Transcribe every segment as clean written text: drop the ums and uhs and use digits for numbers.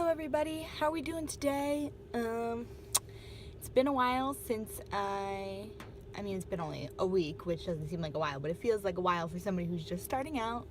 everybody, how are we doing today? It's been a while since it's been only a week, which doesn't seem like a while, but it feels like a while for somebody who's just starting out.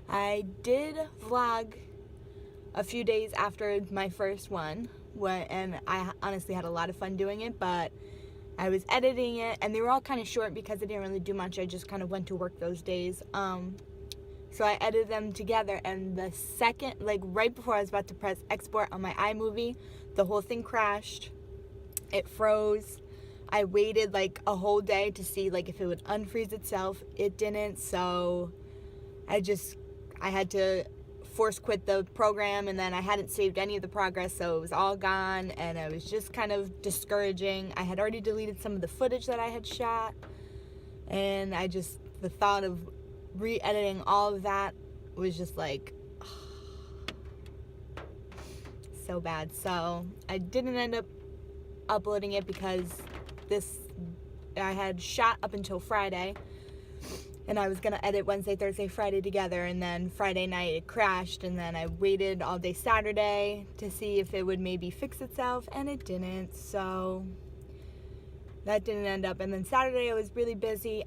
I did vlog a few days after my first one, and I honestly had a lot of fun doing it, but I was editing it, and they were all kind of short because I didn't really do much. I just kind of went to work those days. So I edited them together, and the second, right before I was about to press export on my iMovie, the whole thing crashed. It froze. I waited a whole day to see if it would unfreeze itself. It didn't, so I had to force quit the program, and then I hadn't saved any of the progress, so it was all gone, and it was just kind of discouraging. I had already deleted some of the footage that I had shot, and the thought of re-editing all of that was just so bad. So I didn't end up uploading it because I had shot up until Friday, and I was gonna edit Wednesday, Thursday, Friday together, and then Friday night it crashed, and then I waited all day Saturday to see if it would maybe fix itself, and it didn't, so that didn't end up. And then Saturday I was really busy.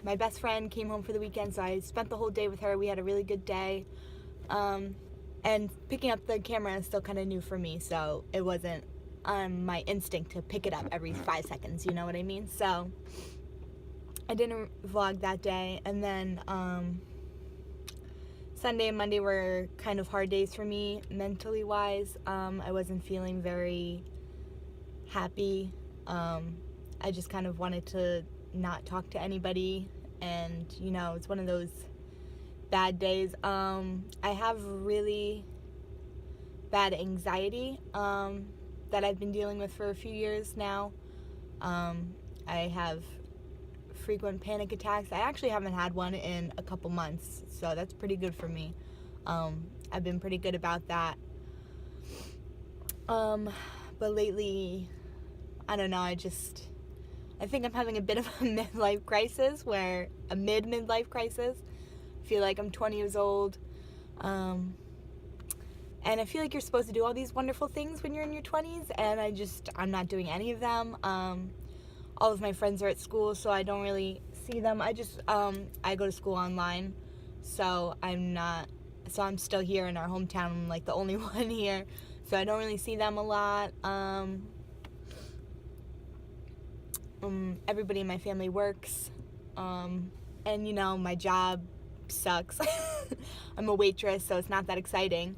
My best friend came home for the weekend, so I spent the whole day with her. We had a really good day. And picking up the camera is still kind of new for me, so it wasn't my instinct to pick it up every 5 seconds, you know what I mean? So I didn't vlog that day. And then Sunday and Monday were kind of hard days for me mentally wise. I wasn't feeling very happy. I just kind of wanted to not talk to anybody, and it's one of those bad days. I have really bad anxiety that I've been dealing with for a few years now. I have frequent panic attacks. I actually haven't had one in a couple months, so that's pretty good for me. I've been pretty good about that. But lately, I don't know, I think I'm having a bit of a midlife crisis, midlife crisis. I feel like I'm 20 years old. And I feel like you're supposed to do all these wonderful things when you're in your 20s, and I'm not doing any of them. All of my friends are at school, so I don't really see them. I go to school online, so I'm still here in our hometown. I'm the only one here, so I don't really see them a lot. Everybody in my family works, and my job sucks. I'm a waitress, so it's not that exciting.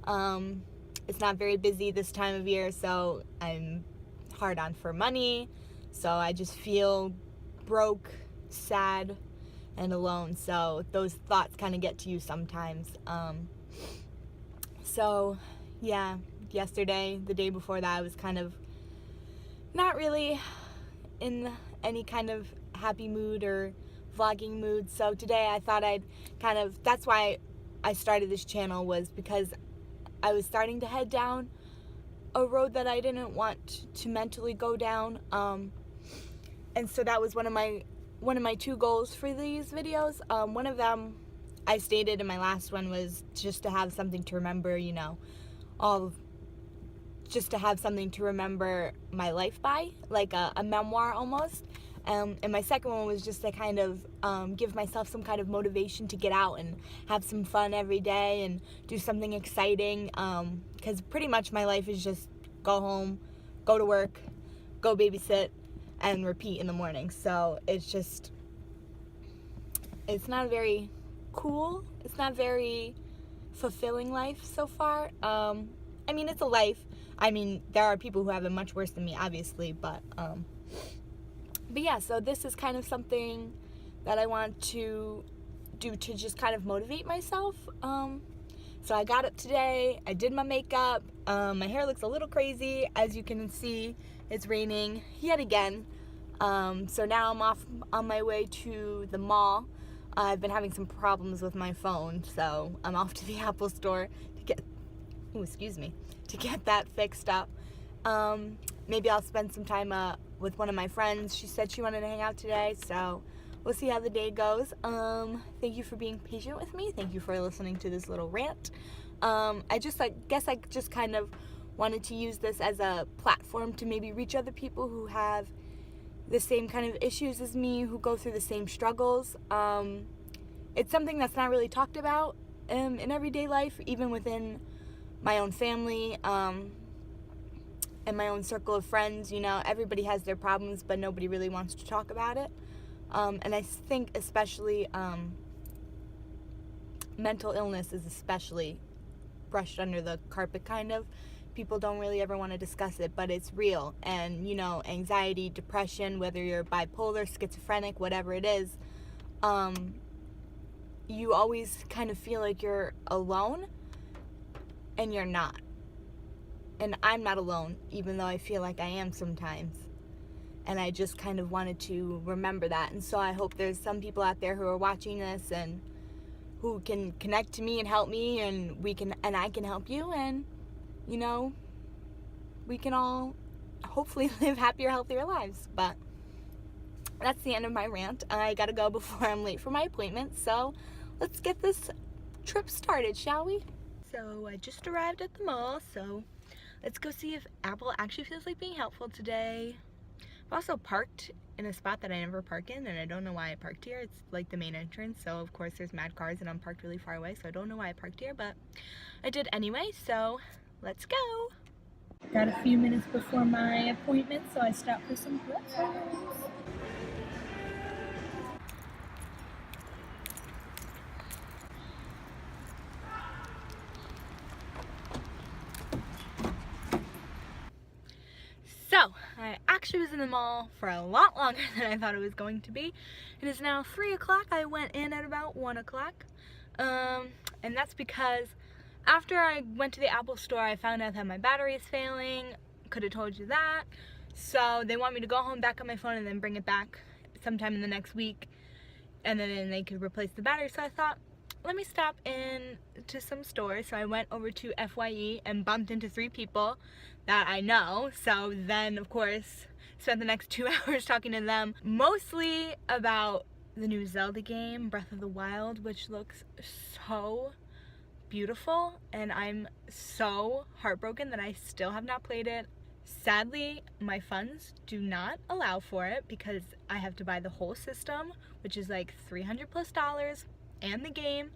It's not very busy this time of year, so I'm hard on for money, so I just feel broke, sad, and alone. So those thoughts kind of get to you sometimes. So yeah, yesterday, the day before that, I was kind of not really in any kind of happy mood or vlogging mood. So today I thought that's why I started this channel, was because I was starting to head down a road that I didn't want to mentally go down. And so that was one of my two goals for these videos. One of them I stated in my last one was just to have something to remember, just to have something to remember my life by, like a memoir almost. And my second one was just to kind of give myself some kind of motivation to get out and have some fun every day and do something exciting, because pretty much my life is just go home, go to work, go babysit, and repeat in the morning. So it's not very cool. It's not very fulfilling life so far. It's a life. There are people who have it much worse than me, obviously, but yeah, so this is kind of something that I want to do to just kind of motivate myself. So I got up today, I did my makeup, my hair looks a little crazy, as you can see. It's raining yet again. So now I'm off on my way to the mall. I've been having some problems with my phone, so I'm off to the Apple store to get that fixed up. Maybe I'll spend some time with one of my friends. She said she wanted to hang out today, so we'll see how the day goes. Thank you for being patient with me. Thank you for listening to this little rant. I guess I just kind of wanted to use this as a platform to maybe reach other people who have the same kind of issues as me, who go through the same struggles. It's something that's not really talked about in everyday life, even within my own family, and my own circle of friends. You know, everybody has their problems, but nobody really wants to talk about it. And I think especially mental illness is especially brushed under the carpet, kind of. People don't really ever want to discuss it, but it's real. And, you know, anxiety, depression, whether you're bipolar, schizophrenic, whatever it is, you always kind of feel like you're alone, and you're not. And I'm not alone, even though I feel like I am sometimes. And I just kind of wanted to remember that. And so I hope there's some people out there who are watching this and who can connect to me and help me, and I can help you, and, you know, we can all hopefully live happier, healthier lives. But that's the end of my rant. I gotta go before I'm late for my appointment, so let's get this trip started, shall we? So I just arrived at the mall, so let's go see if Apple actually feels like being helpful today. I've also parked in a spot that I never park in, and I don't know why I parked here. It's like the main entrance, so of course there's mad cars and I'm parked really far away, so I don't know why I parked here, but I did anyway, so let's go. Got a few minutes before my appointment, so I stopped for some breakfast. So, I actually was in the mall for a lot longer than I thought it was going to be. It is now 3 o'clock. I went in at about 1 o'clock. And that's because after I went to the Apple store, I found out that my battery is failing. Could have told you that. So they want me to go home, back on my phone, and then bring it back sometime in the next week. And then they could replace the battery. So I thought, let me stop in to some stores. So I went over to FYE and bumped into 3 people that I know. So then, of course, spent the next 2 hours talking to them, mostly about the new Zelda game, Breath of the Wild, which looks so beautiful, and I'm so heartbroken that I still have not played it. Sadly, my funds do not allow for it because I have to buy the whole system, which is like $300+ and the game.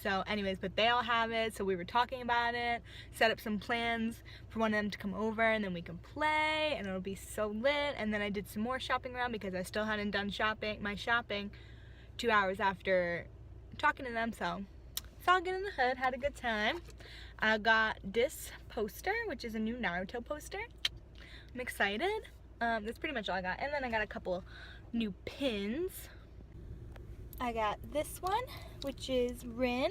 So anyways, but they all have it, so we were talking about it, set up some plans for one of them to come over, and then we can play, and it'll be so lit. And then I did some more shopping around because I still hadn't done my shopping 2 hours after talking to them, so it's all good in the hood. Had a good time. I got this poster, which is a new Naruto poster. I'm excited. That's pretty much all I got. And then I got a couple new pins. I got this one, which is Rin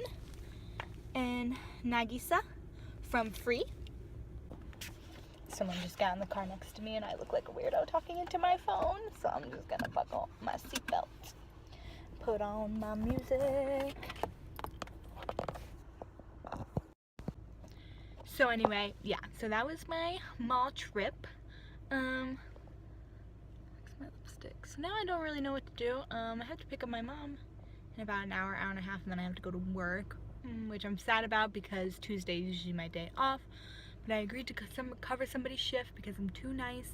and Nagisa from Free. Someone just got in the car next to me and I look like a weirdo talking into my phone, so I'm just gonna buckle my seatbelt, put on my music. So anyway, yeah, so that was my mall trip. My lipstick. So now I don't really know what to do. I have to pick up my mom in about an hour, hour and a half, and then I have to go to work, which I'm sad about because Tuesday is usually my day off. But I agreed to cover somebody's shift because I'm too nice.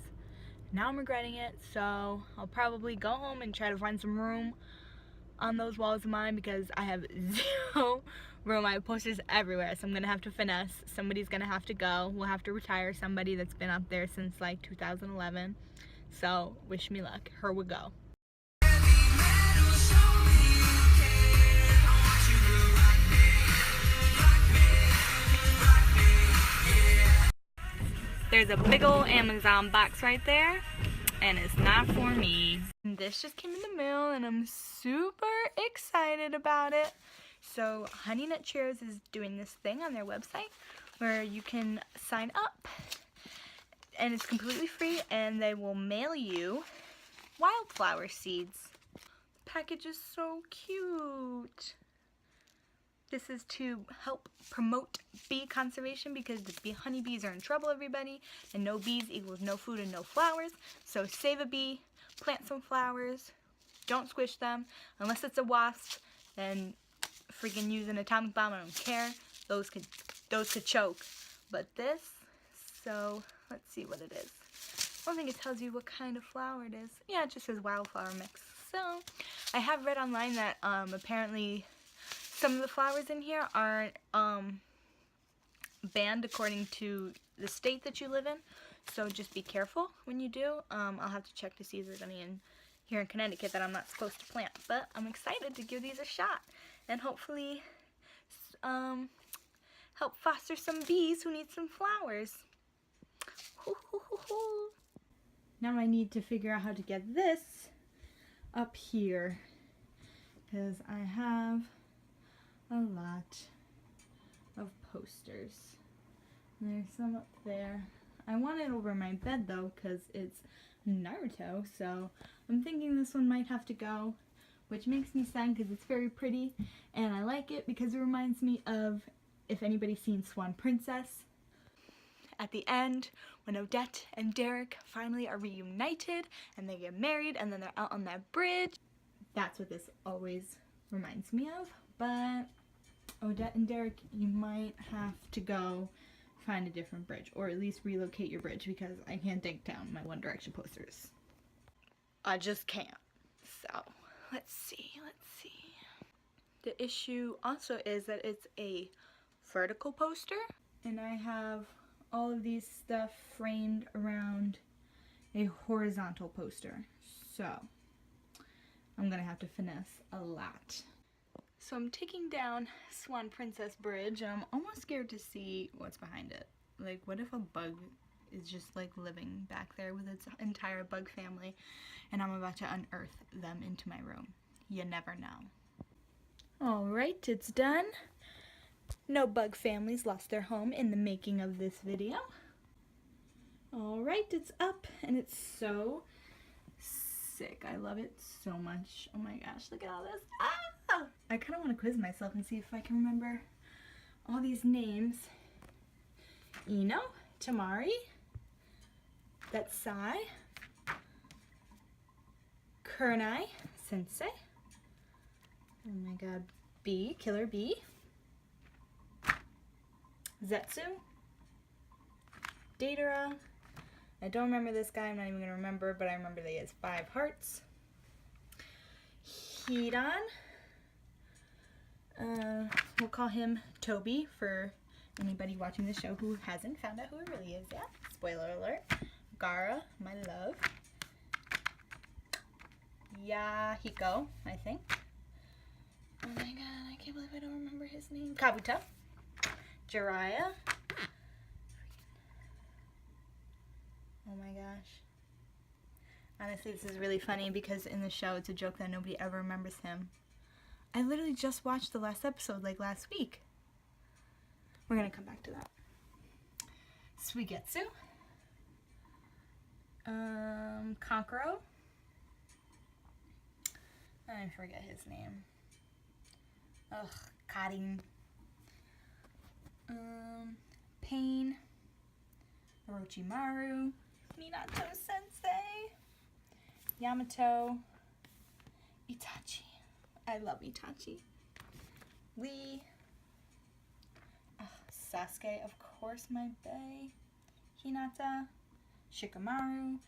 Now I'm regretting it, so I'll probably go home and try to find some room on those walls of mine because I have zero room. I have posters everywhere, so I'm gonna have to finesse. Somebody's gonna have to go. We'll have to retire somebody that's been up there since like 2011. So wish me luck. Her would go. There's a big old Amazon box right there, and it's not for me. This just came in the mail, and I'm super excited about it. So Honey Nut Cheerios is doing this thing on their website where you can sign up, and it's completely free, and they will mail you wildflower seeds. The package is so cute. This is to help promote bee conservation because the honeybees are in trouble, everybody, and no bees equals no food and no flowers. So save a bee, plant some flowers, don't squish them, unless it's a wasp, then freaking use an atomic bomb. I don't care. Those could choke. But this, so let's see what it is. I don't think it tells you what kind of flower it is. Yeah, it just says wildflower mix. So I have read online that apparently some of the flowers in here are banned according to the state that you live in. So just be careful when you do. I'll have to check to see if there's any in here in Connecticut that I'm not supposed to plant. But I'm excited to give these a shot and hopefully help foster some bees who need some flowers. Now I need to figure out how to get this up here because I have a lot of posters. There's some up there. I want it over my bed though because it's Naruto, so I'm thinking this one might have to go, which makes me sad because it's very pretty and I like it because it reminds me of, if anybody's seen Swan Princess, at the end when Odette and Derek finally are reunited and they get married and then they're out on that bridge. That's what this always reminds me of. But Odette and Derek, you might have to go find a different bridge, or at least relocate your bridge because I can't take down my One Direction posters. I just can't. So let's see. The issue also is that it's a vertical poster and I have all of these stuff framed around a horizontal poster. So I'm gonna have to finesse a lot. So I'm taking down Swan Princess Bridge and I'm almost scared to see what's behind it. Like, what if a bug is just like living back there with its entire bug family and I'm about to unearth them into my room? You never know. Alright, it's done. No bug families lost their home in the making of this video. Alright, it's up and it's so sick. I love it so much. Oh my gosh, look at all this. Ah! I kind of want to quiz myself and see if I can remember all these names. Ino, Tamari, that's Sai, Kurenai, Sensei, oh my god, Bee, Killer Bee, Zetsu, Datara, I don't remember this guy, I'm not even going to remember, but I remember that he has 5 hearts. Hidan, we'll call him Toby for anybody watching the show who hasn't found out who he really is yet. Spoiler alert. Gara, my love. Yahiko, I think. Oh my god, I can't believe I don't remember his name. Kabuto. Jiraiya. Oh my gosh. Honestly, this is really funny because in the show it's a joke that nobody ever remembers him. I literally just watched the last episode like last week. We're gonna come back to that. Suigetsu. Kankuro. I forget his name. Ugh, Karin. Pain. Orochimaru. Minato Sensei. Yamato. Itachi. I love Itachi. Lee. Sasuke, of course, my bae. Hinata. Shikamaru.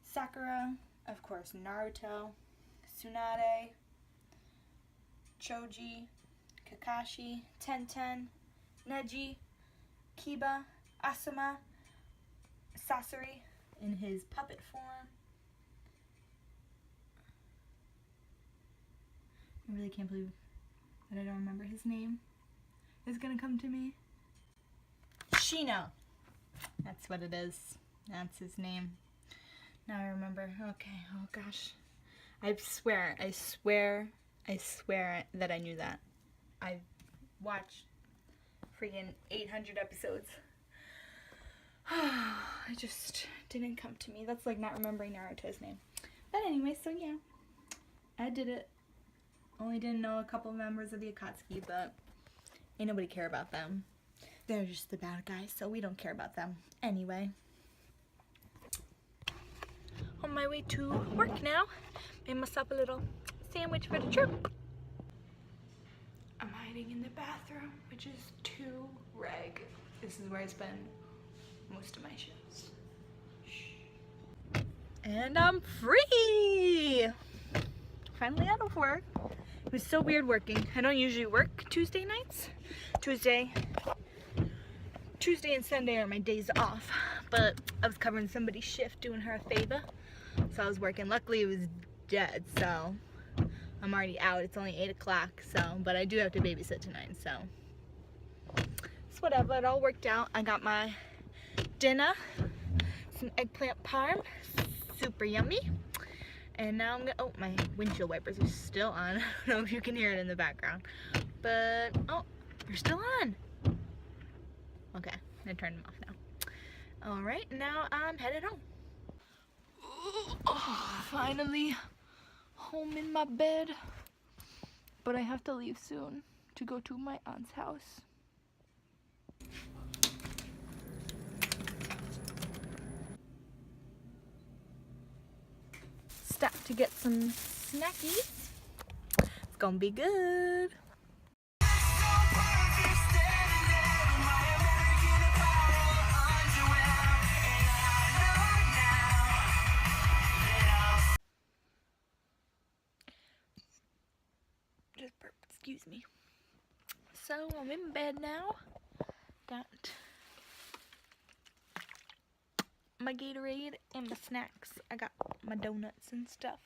Sakura. Of course, Naruto. Tsunade. Choji. Kakashi. Tenten. Neji. Kiba. Asuma. Sasori in his puppet form. I really can't believe that I don't remember his name. It's gonna come to me. Shino. That's what it is. That's his name. Now I remember. Okay, oh gosh. I swear that I knew that. I've watched freaking 800 episodes. It just didn't come to me. That's like not remembering Naruto's name. But anyway, so yeah. I did it. Only didn't know a couple members of the Akatsuki, but ain't nobody care about them. They're just the bad guys, so we don't care about them. Anyway. On my way to work now. Made myself a little sandwich for the trip. I'm hiding. hiding in the bathroom, which is too reg. This is where I spend most of my shifts. Shh. And I'm free! Finally out of work. It was so weird working. I don't usually work Tuesday nights. Tuesday and Sunday are my days off, but I was covering somebody's shift, doing her a favor. So I was working. Luckily it was dead, so I'm already out. It's only 8 o'clock, so, but I do have to babysit tonight, so it's whatever. It all worked out. I got my dinner, some eggplant parm, super yummy. And now I'm gonna, oh, my windshield wipers are still on. I don't know if you can hear it in the background, but, oh, they're still on. Okay, I'm gonna turn them off now. All right, now I'm headed home. Oh, finally home in my bed, but I have to leave soon to go to my aunt's house. Stop to get some snackies. It's gonna be good. Just burped, excuse me. So I'm in bed now. Got my Gatorade and my snacks. I got my donuts and stuff.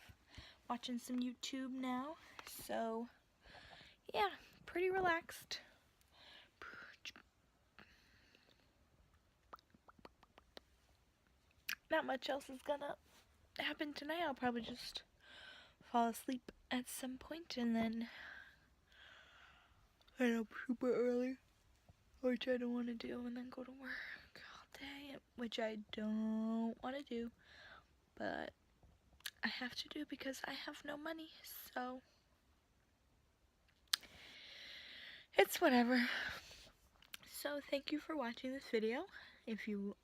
Watching some YouTube now. So yeah, pretty relaxed. Not much else is gonna happen tonight. I'll probably just fall asleep at some point and then get up super early, which I don't want to do, and then go to work all day, which I don't want to do, but I have to do because I have no money, so it's whatever. So thank you for watching this video. If you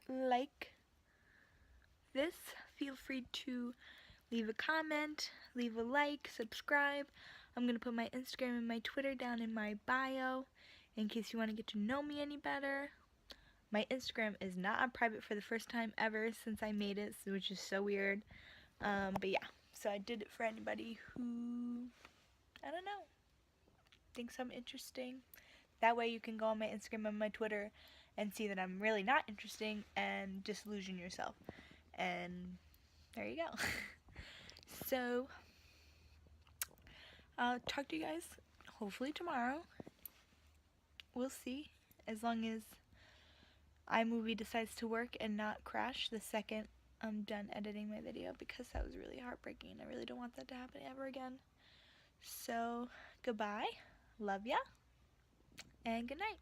like this, feel free to leave a comment, leave a like, subscribe. I'm going to put my Instagram and my Twitter down in my bio in case you want to get to know me any better. My Instagram is not on private for the first time ever since I made it, which is so weird. But yeah, so I did it for anybody who, I don't know, thinks I'm interesting. That way you can go on my Instagram and my Twitter and see that I'm really not interesting and disillusion yourself. And there you go. So I'll talk to you guys hopefully tomorrow. We'll see, as long as iMovie decides to work and not crash the second I'm done editing my video, because that was really heartbreaking. I really don't want that to happen ever again. So goodbye, love ya, and good night.